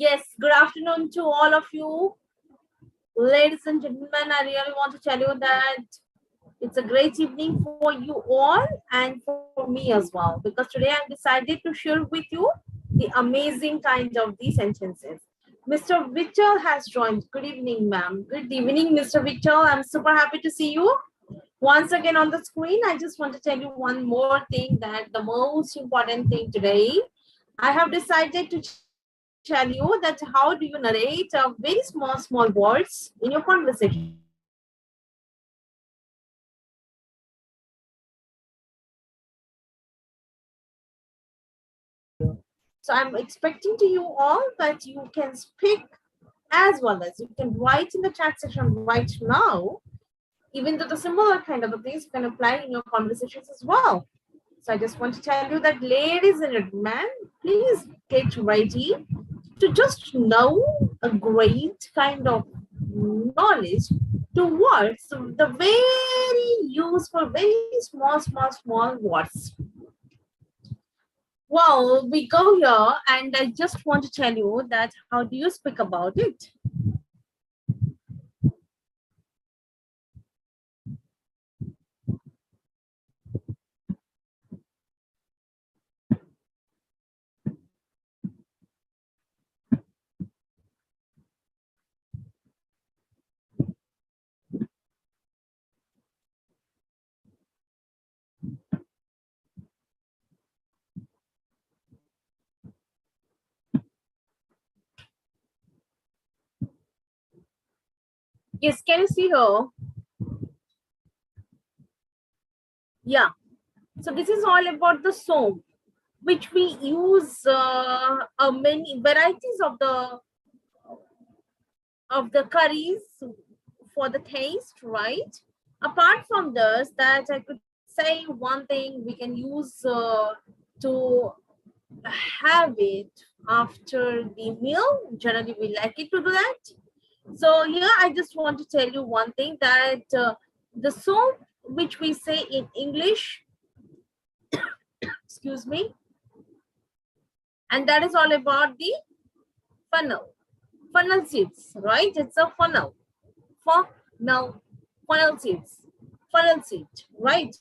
Yes, good afternoon to all of you. Ladies and gentlemen, I really want to tell you that it's a great evening for you all and for me as well, because today I decided to share with you the amazing kind of these sentences. Mr. Victor has joined. Good evening, ma'am. Good evening, Mr. Victor. I'm super happy to see you once again on the screen. I just want to tell you one more thing, that the most important thing today, I have decided to tell you that how do you narrate very small words in your conversation. So I'm expecting to you all that you can speak as well as you can write now. Even though the symbol are there. So I'm expecting to you all that you can speak as well as you can write in the chat section right now. Even though the similar kind of things can apply in your conversations as well. So I just want to tell you that, ladies and gentlemen, please get ready to just know a great kind of knowledge towards the very useful, very small words. Well, we go here, and I just want to tell you that how do you speak about it? Yes, can you see her? Yeah. So this is all about the soap, which we use many varieties of the curries for the taste, right? Apart from this, that I could say one thing we can use to have it after the meal. Generally, we like it to do that. So here, I just want to tell you one thing, that the soap, which we say in English, excuse me, and that is all about the funnel seeds, right? It's a funnel. Funnel seed, right?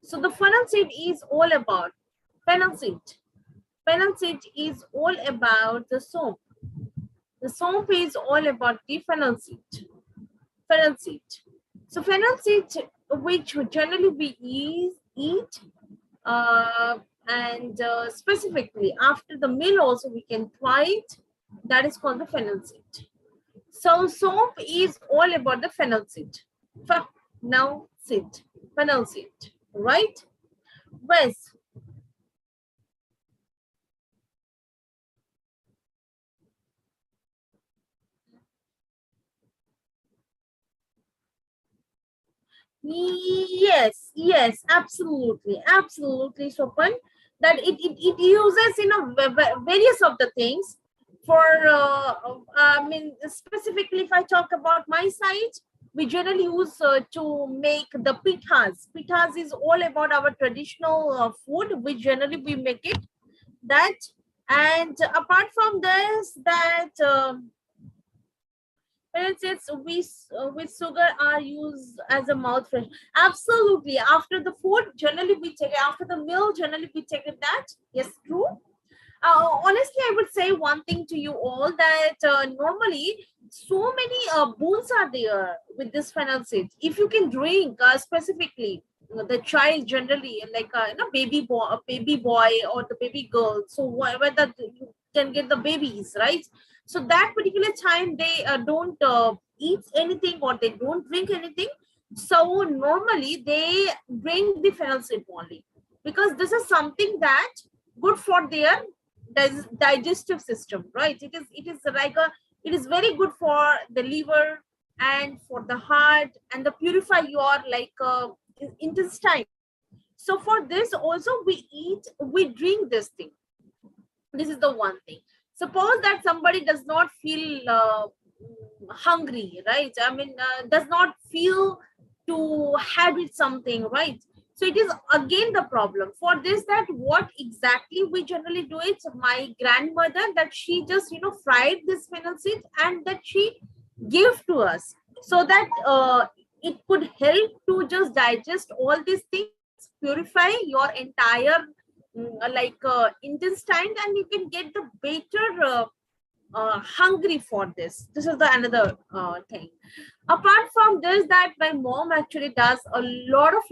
So the funnel seed is all about fennel seed. Fennel seed is all about the soap. The soap is all about the fennel seed. Fennel seed. So fennel seed, which generally we eat, and specifically after the meal also we can try it. That is called the fennel seed. So soap is all about the fennel seed. Now seed, fennel seed, right? Wes. Yes, absolutely, Sopan. That it uses, various of the things for, I mean, specifically if I talk about my side, we generally use to make the pithas. Pithas is all about our traditional food, which generally we make it that. And apart from this, that it's with sugar are used as a mouth fresh. Absolutely. After the food, generally we take it. After the meal, generally we take it that. Yes, true. Honestly, I would say one thing to you all, that normally so many boons are there with this fennel seed. If you can drink specifically, the child generally, like baby boy or the baby girl. So whether you can get the babies, right? So that particular time they don't eat anything or they don't drink anything. So normally they drink the fennel seed only, because this is something that good for their digestive system, right? It is like a, it is very good for the liver and for the heart, and the purify your intestine. So for this also we drink this thing. This is the one thing. Suppose that somebody does not feel hungry, right? I mean, does not feel to have it something, right? So it is again the problem for this, that what exactly we generally do it. My grandmother, that she just fried this fennel seed and that she gave to us, so that it could help to just digest all these things, purify your entire intestine, and you can get the better hungry for this. This is the another thing. Apart from this, that my mom actually does a lot of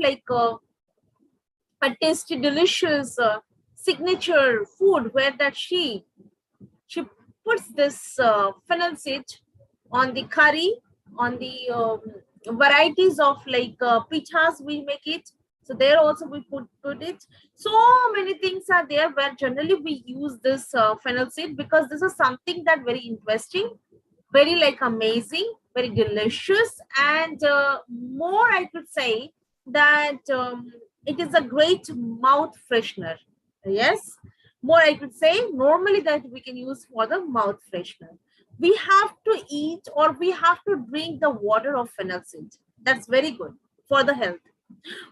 a tasty, delicious signature food, where that she puts this fennel seed on the curry, on the varieties of pichas we make it. So there also we put it. So many things are there where generally we use this fennel seed, because this is something that very interesting, very amazing, very delicious, and more I could say that it is a great mouth freshener. Yes, more I could say normally that we can use for the mouth freshener. We have to eat or we have to drink the water of fennel seed. That's very good for the health.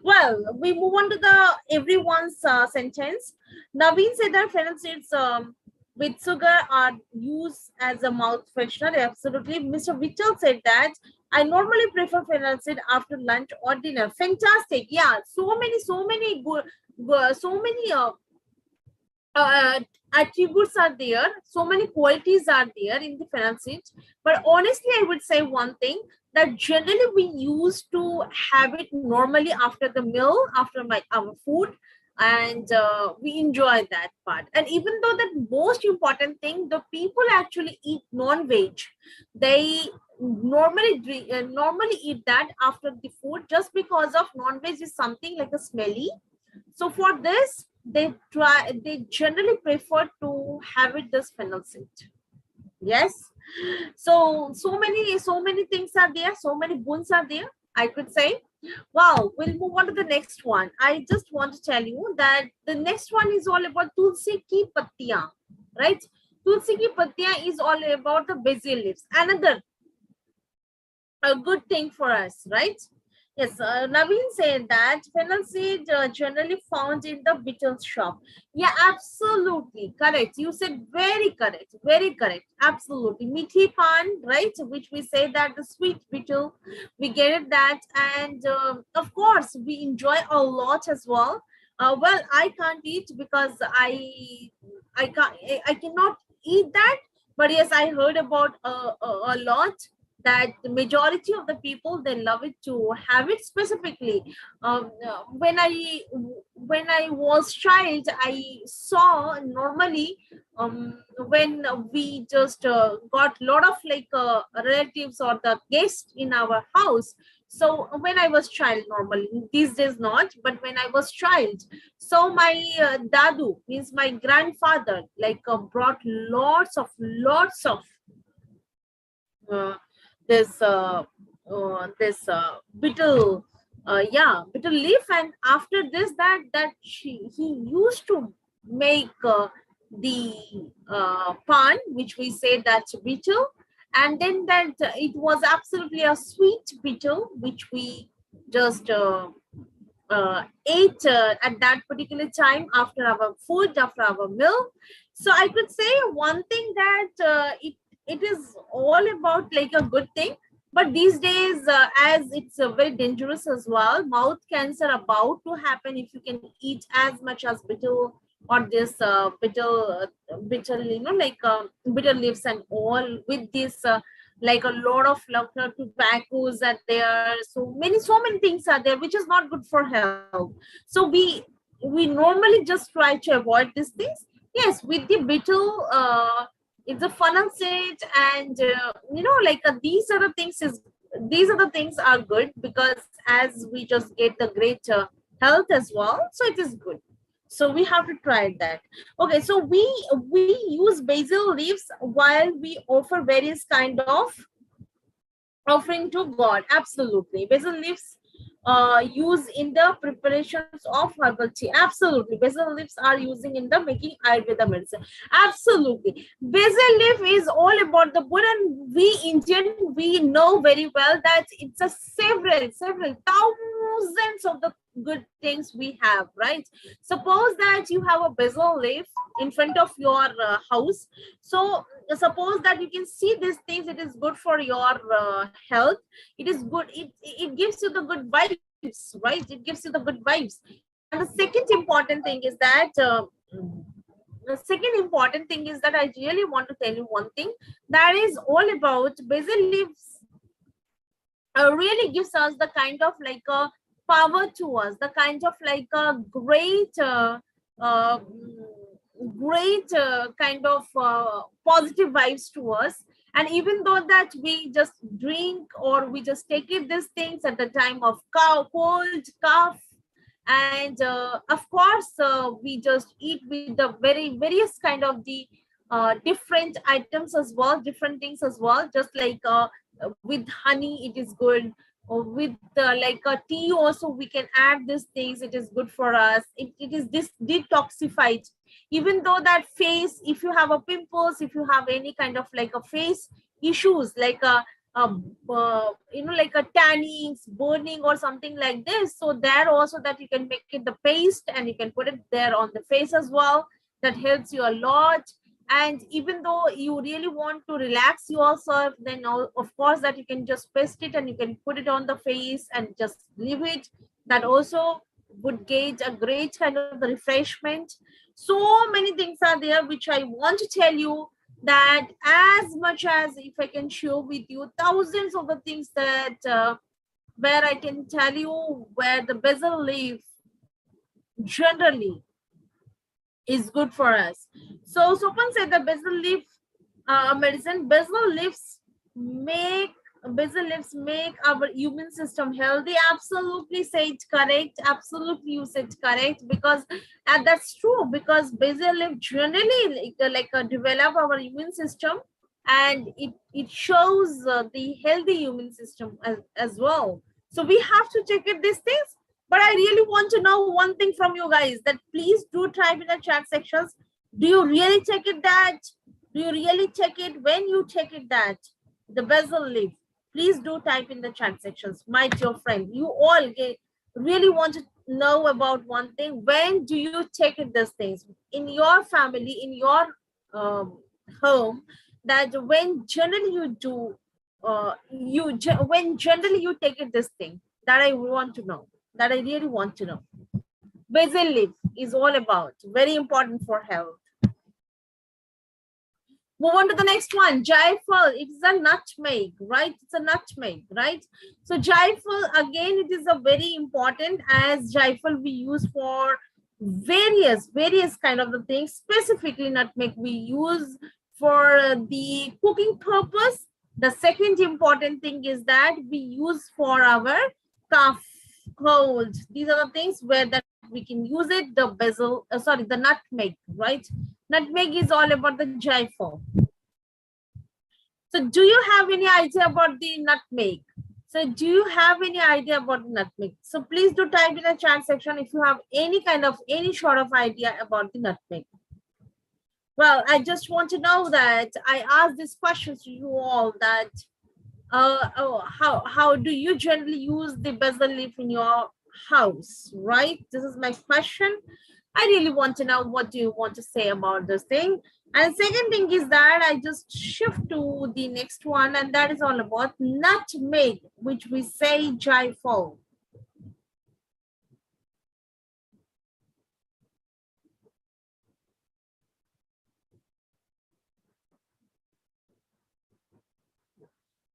Well, we move on to the everyone's sentence. Naveen said that fennel seeds with sugar are used as a mouth freshener. Absolutely. Mr. Mitchell said that I normally prefer fennel seed after lunch or dinner. Fantastic. Yeah, so many good, so many attributes are there, so many qualities are there in the fennel seeds. But honestly, I would say one thing, that generally we used to have it normally after the meal, after our food, and we enjoy that part. And even though the most important thing, the people actually eat non-veg, they normally eat that after the food, just because of non-veg is something like a smelly. So for this, they generally prefer to have it this fennel seed. Yes. So many things are there, so many boons are there, I could say. Wow, we'll move on to the next one. I just want to tell you that the next one is all about tulsi ki pattiyan, right? Tulsi ki pattiyan is all about the basil leaves. Another a good thing for us, right? Yes, Naveen said that fennel seed generally found in the betel shop. Yeah, absolutely correct. You said very correct, very correct. Absolutely. Mithi pan, right? Which we say that the sweet betel, we get it that. And of course, we enjoy a lot as well. Well, I can't eat because I cannot eat that. But yes, I heard about a lot, that the majority of the people, they love it to have it specifically. When I was child, I saw normally when we just got a lot of relatives or the guests in our house. So when I was child, normally these days not, but when I was child, so my dadu, means my grandfather, brought lots of uh, this betel betel leaf. And after this, he used to make the pan, which we say that's betel. And then that it was absolutely a sweet betel, which we just ate at that particular time after our food, after our meal. So I could say one thing, that it is all about a good thing. But these days, as it's very dangerous as well, mouth cancer about to happen if you can eat as much as betel, or this bitter, bitter leaves and all, with this a lot of tobaccos are there. So many things are there which is not good for health. So we normally just try to avoid these things. Yes, with the betel, it's a funnel stage, and these are the things are good, because as we just get the great health as well, so it is good. So we have to try that. Okay, so we use basil leaves while we offer various kind of offering to God. Absolutely. Basil leaves used in the preparations of herbal tea. Absolutely. Basil leaves are using in the making Ayurveda medicine. Absolutely. Basil leaf is all about the Buddha, and we Indian, we know very well that it's a several thousands of the good things we have, right? Suppose that you have a basil leaf in front of your house. So suppose that you can see these things, it is good for your health. It is good, it gives you the good vibes, right? It gives you the good vibes. And the second important thing is that the second important thing is that I really want to tell you one thing that is all about basil leaves. Really gives us the kind of like a power to us, the kind of like a great uh, great kind of positive vibes to us. And even though that we just drink or we just take it these things at the time of cold cough, and of course we just eat with the very various kind of the different items as well, different things as well, just like with honey it is good, or with like a tea also we can add these things, it is good for us. It is this detoxified. Even though that face, if you have a pimples, if you have any kind of like a face issues like a like a tannings, burning or something like this, so there also that you can make it the paste and you can put it there on the face as well. That helps you a lot. And even though you really want to relax yourself, then of course that you can just paste it and you can put it on the face and just leave it. That also would get a great kind of the refreshment. So many things are there which I want to tell you, that as much as if I can share with you thousands of the things that where I can tell you where the basil leaf generally is good for us. So Sopan said the basil leaf medicine, make basil leaves make our immune system healthy. Absolutely said correct. Absolutely you said correct, because and that's true, because basil leaf generally develop our immune system, and it shows the healthy immune system as well. So we have to check it these things. But I really want to know one thing from you guys, that please do type in the chat sections. Do you really take it that? Do you really take it? When you take it that? The basil leaf. Please do type in the chat sections. My dear friend, you all really want to know about one thing. When do you take it these things? In your family, in your um, home, that when generally you do, when generally you take it this thing, that I want to know, that I really want to know. Basil leaf is all about, very important for health. Move on to the next one. Jaifal, it's a nutmeg, right? It's a nutmeg, right? So Jaifal, again, it is a very important, as Jaifal we use for various kind of the things. Specifically nutmeg we use for the cooking purpose. The second important thing is that we use for our cough, cold. These are the things where that we can use it. The basil, sorry, the nutmeg, right? Nutmeg is all about the Jaifal. So do you have any idea about the nutmeg? So do you have any idea about nutmeg? So please do type in the chat section if you have any kind of, any sort of idea about the nutmeg. Well, I just want to know that I asked this question to you all, that how do you generally use the basil leaf in your house, right? This is my question. I really want to know what do you want to say about this thing. And second thing is that I just shift to the next one, and that is all about nutmeg, which we say jaifal.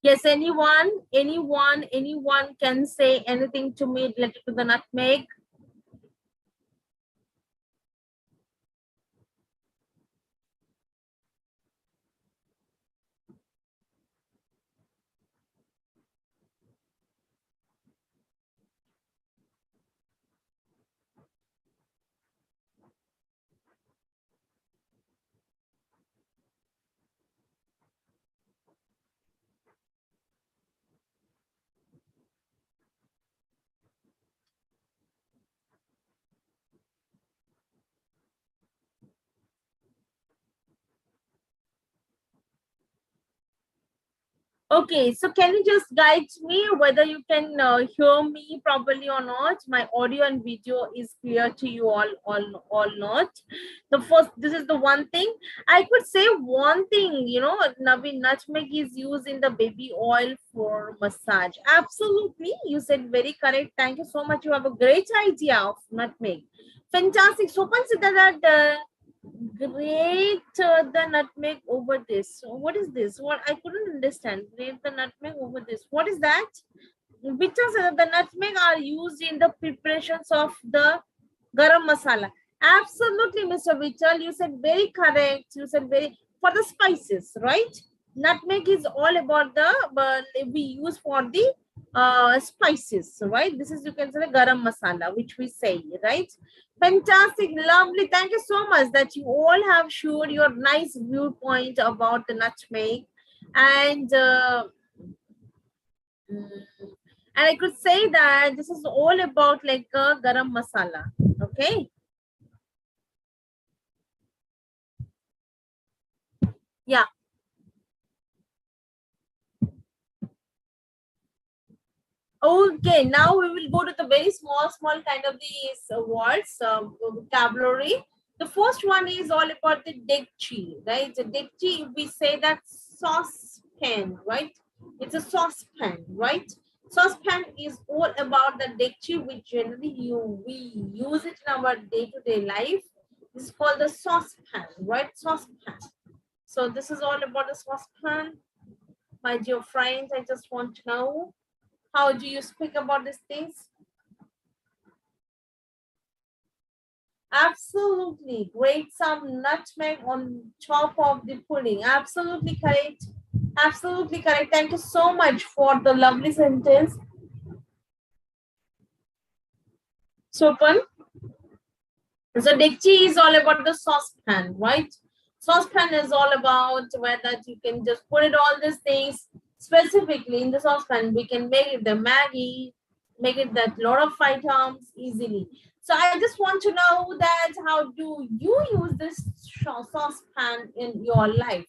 Yes, anyone can say anything to me related to the nutmeg. Okay, so can you just guide me whether you can hear me properly or not? My audio and video is clear to you all not. The first, this is the one thing. I could say one thing, you know, Navi, nutmeg is used in the baby oil for massage. Absolutely, you said very correct. Thank you so much. You have a great idea of nutmeg. Fantastic. So consider that. Grate the nutmeg over this. So what is this? What I couldn't understand. Grate the nutmeg over this. What is that? Which of the nutmeg are used in the preparations of the garam masala? Absolutely, Mr. Vichal. You said very correct. You said very for the spices, right? Nutmeg is all about the we use for the spices, right? This is, you can say, the garam masala, which we say, right? Fantastic, lovely. Thank you so much that you all have showed your nice viewpoint about the nutmeg, and I could say that this is all about like a garam masala. Okay. Yeah. Okay, now we will go to the very small kind of these words, vocabulary. The first one is all about the dekchi, right? The dekchi, we say that saucepan, right? It's a saucepan, right? Saucepan is all about the dekchi, which generally we use it in our day-to-day life. This is called the saucepan, right? Saucepan. So this is all about the saucepan. My dear friends, I just want to know, how do you speak about these things? Absolutely. Grate some nutmeg on top of the pudding. Absolutely correct. Absolutely correct. Thank you so much for the lovely sentence. Sopan. So dekchi is all about the saucepan, right? Saucepan is all about whether you can just put it all these things specifically in the saucepan. We can make it the Maggi, make it that lot of items easily. So I just want to know that how do you use this saucepan in your life?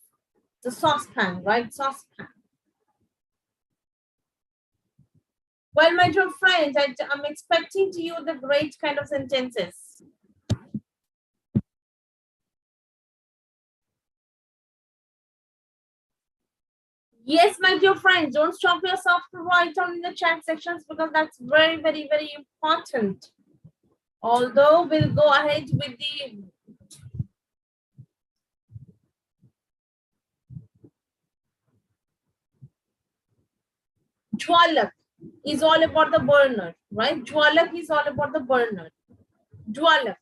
The saucepan, right? Saucepan. Well, my dear friends, I'm expecting to you the great kind of sentences. Yes, my dear friends, don't stop yourself to write down in the chat sections because that's very important. Although we'll go ahead with the jwalak is all about the burner, right? Jwalak is all about the burner. Jwalak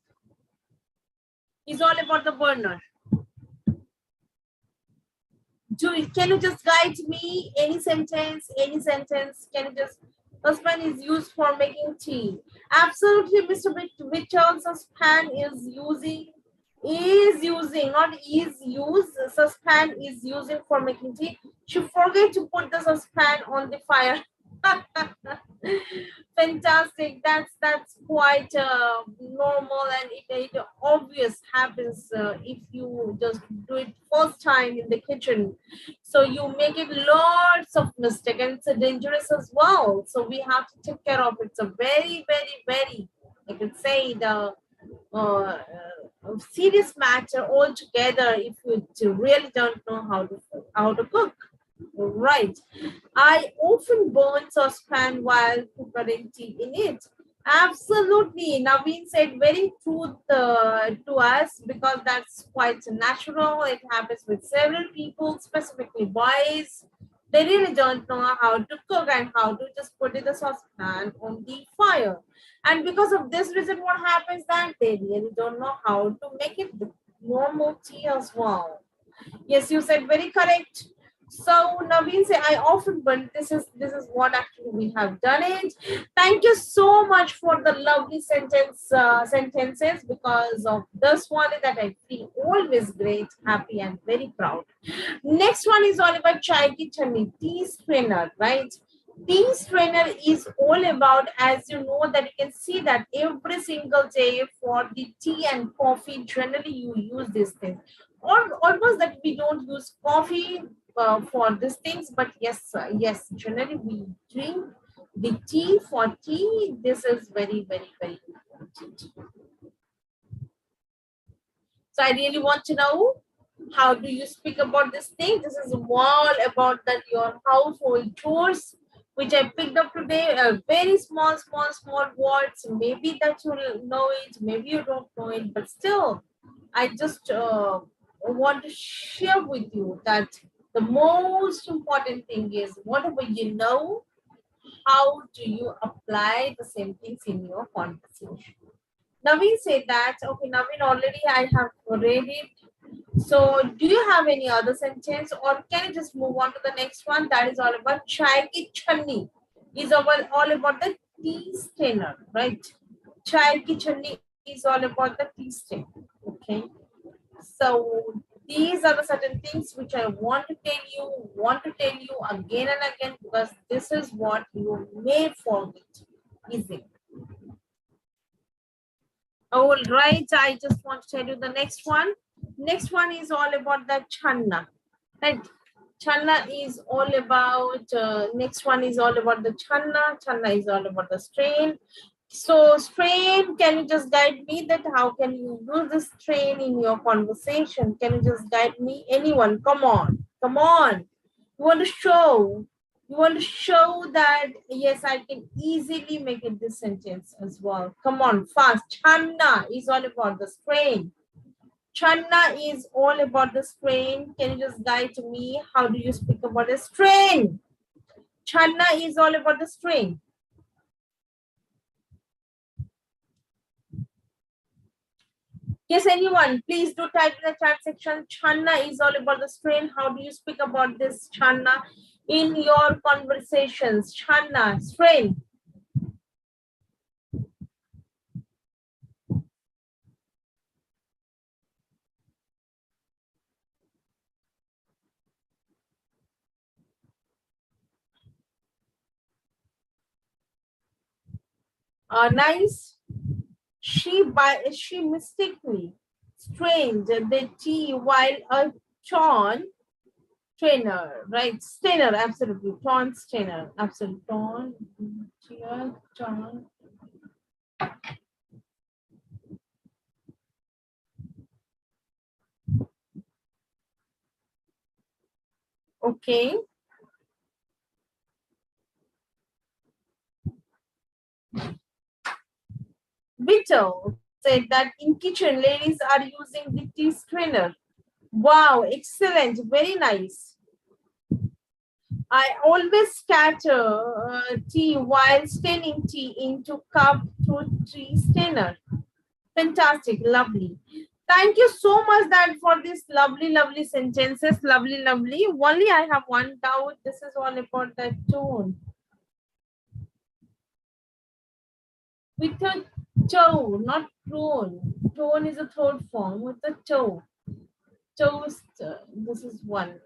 is all about the burner. Can you just guide me any sentence? Any sentence? Can you just, saucepan is used for making tea. Absolutely, Mr. Richard, saucepan is using, not is used. Saucepan is using for making tea. She forget to put the saucepan on the fire. Fantastic. That's quite normal, and it obvious happens if you just do it first time in the kitchen. So you make it lots of mistake, and it's dangerous as well. So we have to take care of it. It's a very, I could say, the serious matter altogether if you really don't know how to cook. Right. I often burn saucepan while preparing tea in it. Absolutely. Naveen said very true to us because that's quite natural. It happens with several people, specifically boys. They really don't know how to cook and how to just put in the saucepan on the fire. And because of this reason, what happens that they really don't know how to make it the normal tea as well. Yes, you said very correct. So Naveen say, I often, but this is what actually we have done it. Thank you so much for the lovely sentences. Because of this one that I feel always great, happy, and very proud. Next one is all about chai ki chutney, tea strainer, right? Tea strainer is all about, as you know, that you can see that every single day for the tea and coffee, generally you use this thing. Or almost that we don't use coffee, for these things, but yes, yes, generally we drink the tea for tea. This is very, very, very important. So I really want to know, how do you speak about this thing? This is all about that your household chores, which I picked up today. Very small, small, small words. Maybe that you know it, maybe you don't know it, but still, I just want to share with you that the most important thing is whatever you know, how do you apply the same things in your conversation? Naveen said that. Okay, Naveen, already I have read it. So, do you have any other sentence, or can you just move on to the next one? That is all about chai ki channi. Is all about the tea strainer, right? Chai ki channi is all about the tea strainer. Okay. So these are the certain things which I want to tell you again and again, because this is what you may forget easily. All right, I just want to tell you the next one. Next one is all about the channa. Right? Channa is all about, next one is all about the channa. Channa is all about the strain. So strain, can you just guide me that how can you use this strain in your conversation? Can you just guide me? Anyone, come on, come on. You want to show, you want to show that, yes, I can easily make it this sentence as well. Come on, fast. Channa is all about the strain. Channa is all about the strain. Can you just guide me? How do you speak about the strain? Channa is all about the strain. Yes, anyone, please do type in the chat section. Channa is all about the strain. How do you speak about this channa in your conversations? Channa, strain. Nice. She mistakenly strained the tea while a John trainer, right? Strainer, absolutely. Ton strainer, absolutely. Ton, John. Okay. Vito said that in kitchen, ladies are using the tea strainer. Wow, excellent, very nice. I always scatter tea while straining tea into cup through tea strainer. Fantastic, lovely. Thank you so much that for this lovely, lovely sentences. Lovely, lovely. Only I have one doubt. This is all about the tone. With a toe, not tone. Tone is a third form with a toe. Toast. This is one.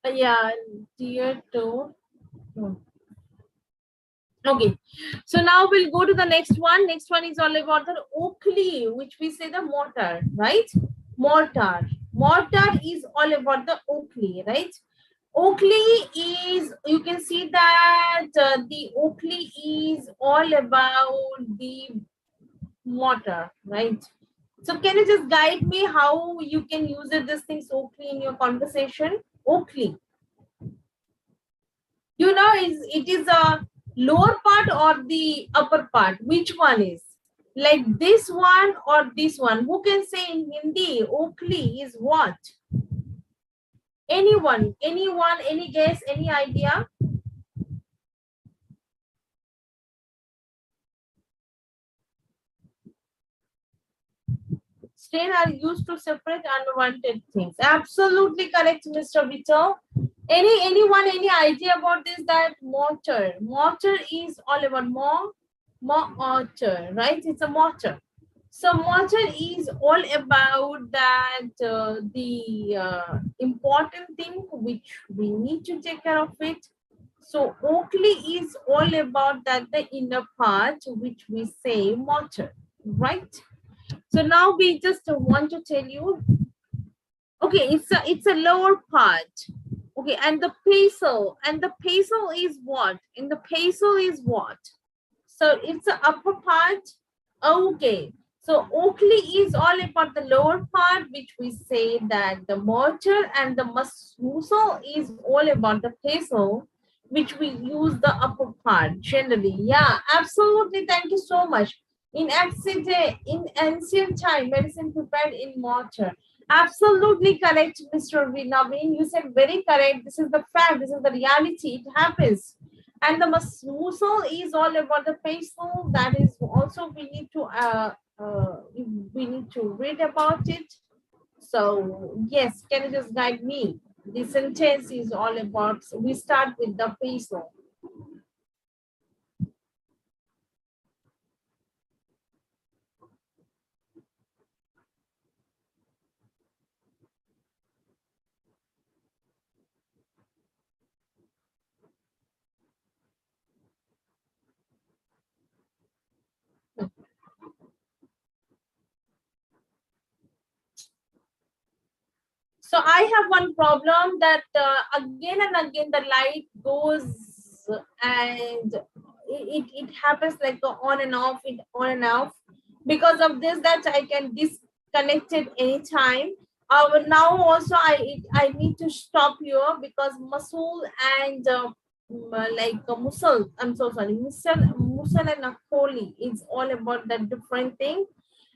Yeah, dear toe. Okay, so now we'll go to the next one. Next one is all about the Oakley, which we say the mortar, right? Mortar. Mortar is all about the Oakley, right? Oakley is, you can see that the Oakley is all about the mortar, right? So can you just guide me how you can use this thing Oakley in your conversation? Oakley. You know, it is a lower part or the upper part? Which one is? Like this one or this one? Who can say in Hindi, Oakley is what? Anyone, any guess, any idea? Stain are used to separate unwanted things. Absolutely correct, Mr. Vito. Anyone, any idea about this? That mortar. Mortar is all about mortar, right? It's a mortar. So mortar is all about that the important thing which we need to take care of it. So Oakley is all about that the inner part, which we say mortar, right? So now we just want to tell you, okay, it's a lower part. Okay, and the pestle is what? And the pestle is what? So it's the upper part. Okay. So Oakley is all about the lower part, which we say that the mortar, and the mussel is all about the pestle, which we use the upper part generally. Yeah, absolutely. Thank you so much. In ancient time, medicine prepared in mortar. Absolutely correct, Mr. Naveen. You said very correct. This is the fact. This is the reality. It happens. And the mussel is all about the pestle. That is also we need to read about it. So yes, can you just guide me? The sentence is all about. We start with the pestle. So I have one problem that again and again the light goes and it happens like on and off, it on and off. Because of this, that I can disconnect it anytime. But now also I need to stop here because muscle and muscle. I'm so sorry, muscle and akoli is all about that different thing.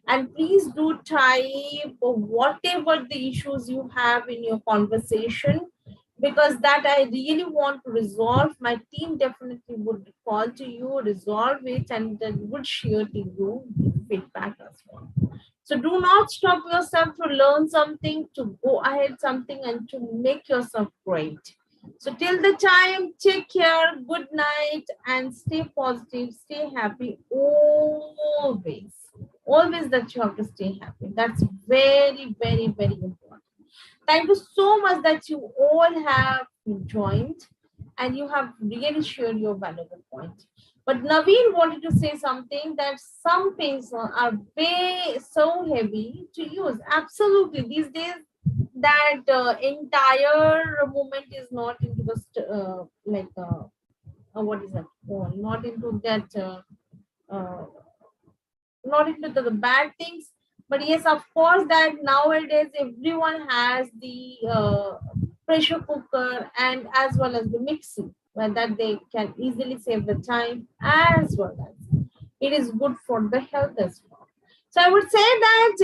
And please do type whatever the issues you have in your conversation, because that I really want to resolve. My team definitely would call to you, resolve it, and then would share to you the feedback as well. So do not stop yourself to learn something, to go ahead something, and to make yourself great. So till the time, take care, good night, and stay positive, stay happy always. Always that you have to stay happy. That's very, very, very important. Thank you so much that you all have joined and you have really shared your valuable point. But Naveen wanted to say something that some paints are way so heavy to use. Absolutely. These days, that entire movement is not into the what is that? Oh, not into that. Uh, Not into the bad things, but yes, of course, that nowadays everyone has the pressure cooker and as well as the mixing, where that they can easily save the time, as well as it is good for the health as well. So I would say that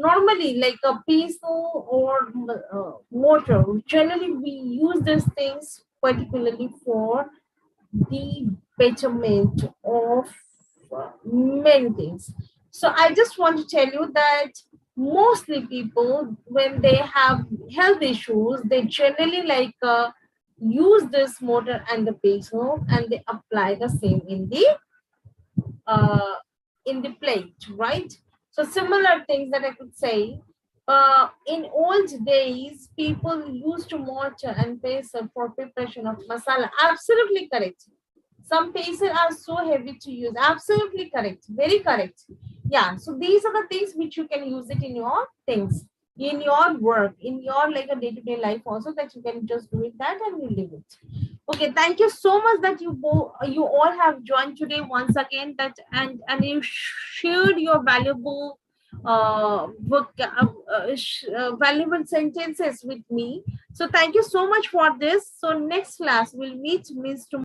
normally like a pestle or mortar, generally we use these things particularly for the betterment of many things. So I just want to tell you that mostly people, when they have health issues, they generally use this mortar and the basil, and they apply the same uh, in the plate, right? So similar things that I could say. In old days, people used to mortar and basil for preparation of masala. Absolutely correct. Some paces are so heavy to use. Absolutely correct. Very correct. Yeah. So these are the things which you can use it in your things, in your work, in your like a day-to-day life also, that you can just do it that and you live it. Okay. Thank you so much that you all have joined today once again, that and you shared your valuable valuable sentences with me. So thank you so much for this. So next class we'll meet Miss tomorrow.